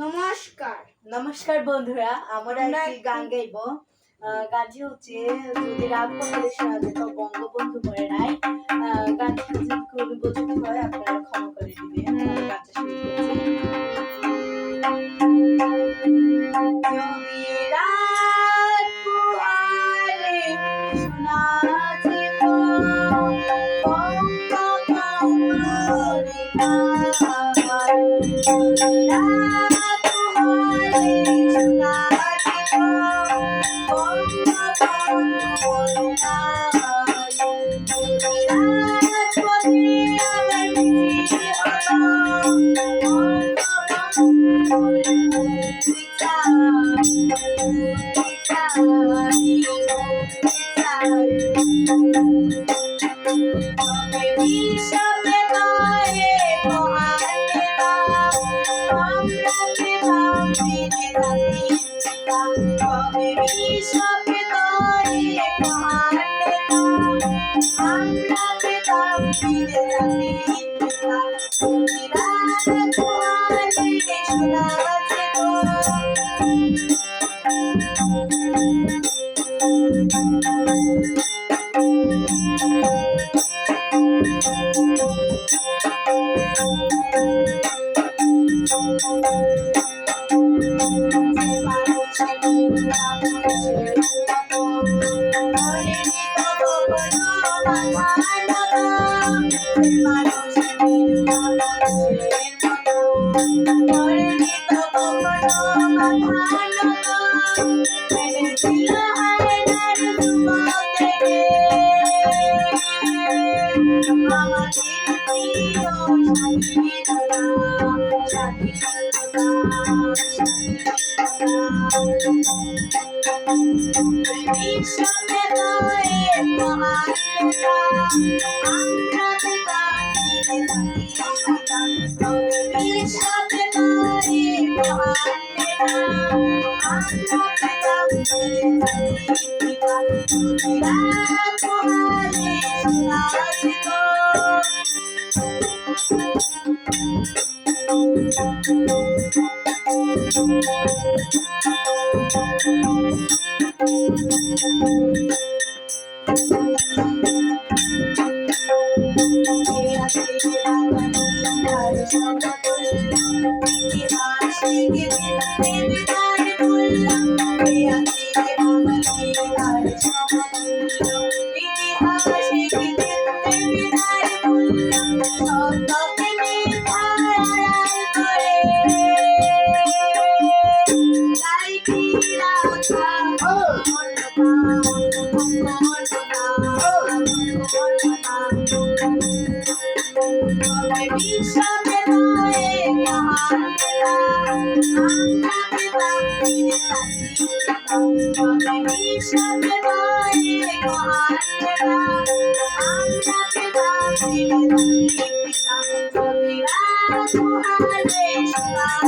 নমস্কার নমস্কার বন্ধুরা, আমরা একটি গান গাইব। গানটি হচ্ছে যদি রাত কপালে শোনা যেত বঙ্গবন্ধু মরে নাই। গানটি যদি কোনো বোঝাতে হয় আপনারা ক্ষমা করে দিবেন। গানটা শুরু করছি। যদি রাত পোহালে শোনা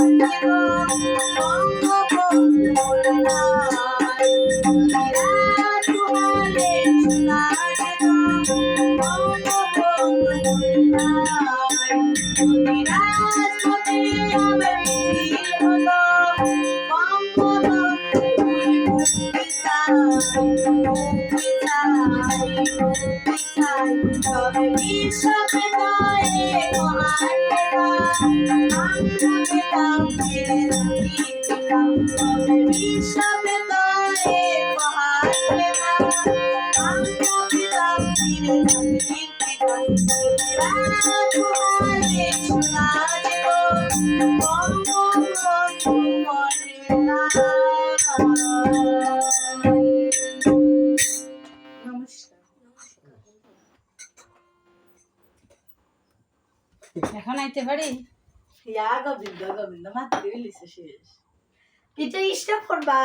যেত বঙ্গবন্ধু মরে নাই। যদি রাত পোহালে শোনা যেত বঙ্গবন্ধু মরে নাই। যদি রাত পথে আবার মিছিল হলো বঙ্গবন্ধু মরে এখন আইতে পারি গোবিন্দ গোবিন্দ মাত্র শেষ এটা ইস্টা করবা